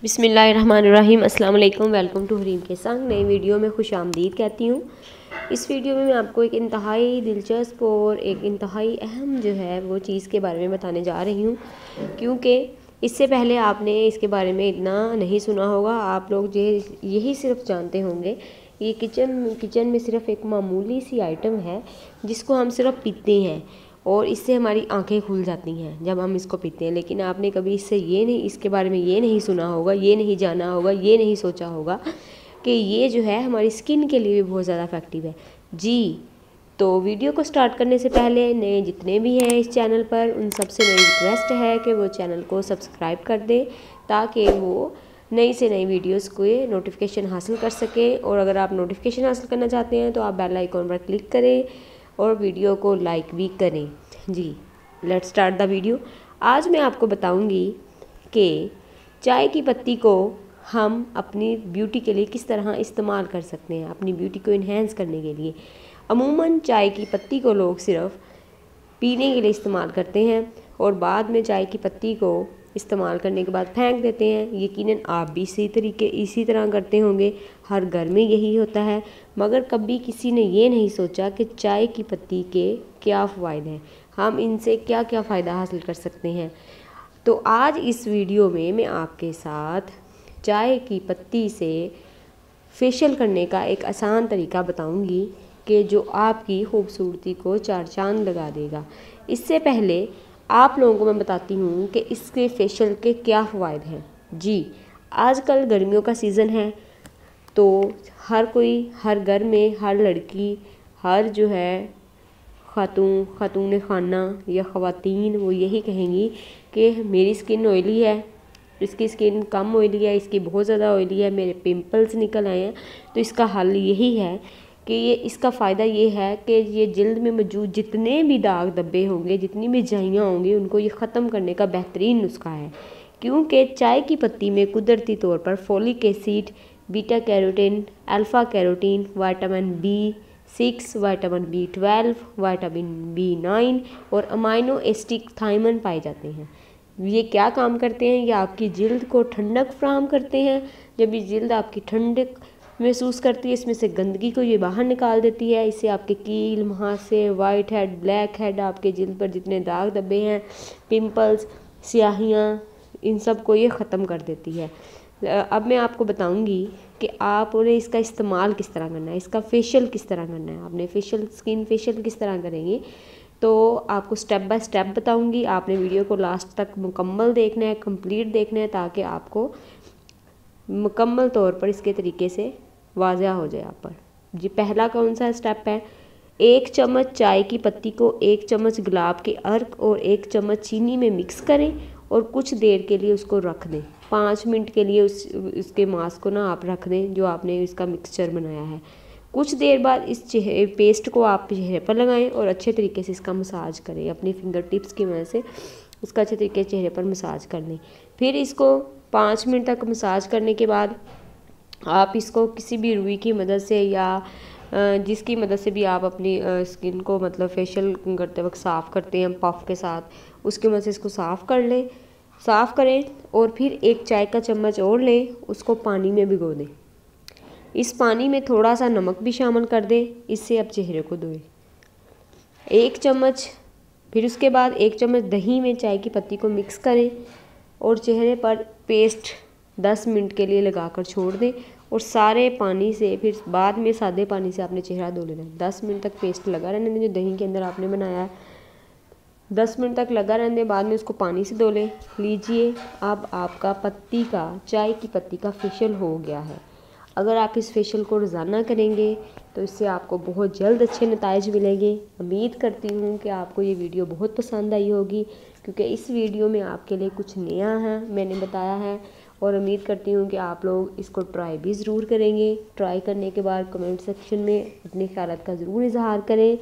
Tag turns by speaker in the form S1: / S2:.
S1: बिस्मिल्लाहिर्रहमानिर्रहीम। अस्सलाम वालेकुम। वेलकम टू हरीम के संग नई वीडियो में खुश आमदीद कहती हूँ। इस वीडियो में मैं आपको एक इंतहाई दिलचस्प और एक इंतहाई अहम जो है वो चीज़ के बारे में बताने जा रही हूँ, क्योंकि इससे पहले आपने इसके बारे में इतना नहीं सुना होगा। आप लोग जो यही सिर्फ जानते होंगे ये किचन में सिर्फ एक मामूली सी आइटम है जिसको हम सिर्फ पीते हैं और इससे हमारी आंखें खुल जाती हैं जब हम इसको पीते हैं। लेकिन आपने कभी इसके बारे में ये नहीं सुना होगा, ये नहीं जाना होगा, ये नहीं सोचा होगा कि ये जो है हमारी स्किन के लिए भी बहुत ज़्यादा इफ़ेक्टिव है जी। तो वीडियो को स्टार्ट करने से पहले नए जितने भी हैं इस चैनल पर उन सबसे मेरी रिक्वेस्ट है कि वो चैनल को सब्सक्राइब कर दें ताकि वो नई से नई वीडियोस को नोटिफिकेशन हासिल कर सकें। और अगर आप नोटिफिकेशन हासिल करना चाहते हैं तो आप बेल आइकॉन पर क्लिक करें और वीडियो को लाइक भी करें जी। Let's start the video. आज मैं आपको बताऊंगी कि चाय की पत्ती को हम अपनी ब्यूटी के लिए किस तरह इस्तेमाल कर सकते हैं, अपनी ब्यूटी को इन्हेंस करने के लिए। अमूमन चाय की पत्ती को लोग सिर्फ पीने के लिए इस्तेमाल करते हैं और बाद में चाय की पत्ती को इस्तेमाल करने के बाद फेंक देते हैं। यकीनन आप भी इसी तरह करते होंगे, हर घर में यही होता है। मगर कभी किसी ने ये नहीं सोचा कि चाय की पत्ती के क्या फ़ायदे हैं, हम इनसे क्या क्या फ़ायदा हासिल कर सकते हैं। तो आज इस वीडियो में मैं आपके साथ चाय की पत्ती से फेशियल करने का एक आसान तरीका बताऊंगी कि जो आपकी खूबसूरती को चार चांद लगा देगा। इससे पहले आप लोगों को मैं बताती हूँ कि इसके फेशियल के क्या फ़ायदे हैं जी। आजकल गर्मियों का सीज़न है तो हर कोई, हर घर में हर लड़की, हर जो है खातून खाना या ख़वातीन वो यही कहेंगी कि मेरी स्किन ऑयली है, इसकी स्किन कम ऑयली है, इसकी बहुत ज़्यादा ऑयली है, मेरे पिंपल्स निकल आए हैं। तो इसका हल यही है कि इसका फ़ायदा ये है कि ये जल्द में मौजूद जितने भी दाग धब्बे होंगे, जितनी भी झाइयाँ होंगी, उनको ये ख़त्म करने का बेहतरीन नुस्खा है। क्योंकि चाय की पत्ती में कुदरती तौर पर folic acid, beta carotene, alpha carotene, vitamin B6, vitamin B12, vitamin B9 और अमाइनो एसिड थायमन पाए जाते हैं। ये क्या काम करते हैं? ये आपकी जिल्द को ठंडक फराहम करते हैं। जब ये जिल्द आपकी ठंडक महसूस करती है, इसमें से गंदगी को ये बाहर निकाल देती है। इससे आपके कील, मुहासे, वाइट हेड, ब्लैक हेड, आपके जिल्द पर जितने दाग धब्बे हैं, पिंपल्स, स्याहियाँ, इन सब को ये ख़त्म कर देती है। अब मैं आपको बताऊंगी कि आपने इसका इस्तेमाल किस तरह करना है, इसका फेशियल किस तरह करना है। आपने स्किन फेशियल किस तरह करेंगे तो आपको स्टेप बाय स्टेप बताऊंगी। आपने वीडियो को लास्ट तक मुकम्मल देखना है, कंप्लीट देखना है, ताकि आपको मुकम्मल तौर पर इसके तरीके से वाज़ह हो जाए आप पर जी। पहला कौन सा स्टेप है? 1 चम्मच चाय की पत्ती को 1 चम्मच गुलाब के अर्क और 1 चम्मच चीनी में मिक्स करें और कुछ देर के लिए उसको रख दें। 5 मिनट के लिए उसके मास्क को ना आप रख दें जो आपने इसका मिक्सचर बनाया है। कुछ देर बाद इस पेस्ट को आप चेहरे पर लगाएं और अच्छे तरीके से इसका मसाज करें। अपनी फिंगर टिप्स की मदद से उसका अच्छे तरीके से चेहरे पर मसाज कर लें। फिर इसको 5 मिनट तक मसाज करने के बाद आप इसको किसी भी रुई की मदद से या जिसकी मदद से भी आप अपनी स्किन को मतलब फेशियल करते वक्त साफ़ करते हैं पफ के साथ, उसकी मदद से इसको साफ़ करें और फिर 1 चाय का चम्मच और लें, उसको पानी में भिगो दें। इस पानी में थोड़ा सा नमक भी शामिल कर दें, इससे आप चेहरे को धोएं 1 चम्मच। फिर उसके बाद 1 चम्मच दही में चाय की पत्ती को मिक्स करें और चेहरे पर पेस्ट 10 मिनट के लिए लगाकर छोड़ दें और सारे पानी से फिर बाद में सादे पानी से आपने चेहरा धो लेना है। 10 मिनट तक पेस्ट लगा रहने दें जो दही के अंदर आपने बनाया है। 10 मिनट तक लगा रहने दें, बाद में उसको पानी से धो लीजिए। अब आपका चाय की पत्ती का फेशियल हो गया है। अगर आप इस फेशियल को रोज़ाना करेंगे तो इससे आपको बहुत जल्द अच्छे नताइज मिलेंगे। उम्मीद करती हूँ कि आपको ये वीडियो बहुत पसंद आई होगी, क्योंकि इस वीडियो में आपके लिए कुछ नया है मैंने बताया है। और उम्मीद करती हूँ कि आप लोग इसको ट्राई भी ज़रूर करेंगे। ट्राई करने के बाद कमेंट सेक्शन में अपने ख्यालात का ज़रूर इजहार करें।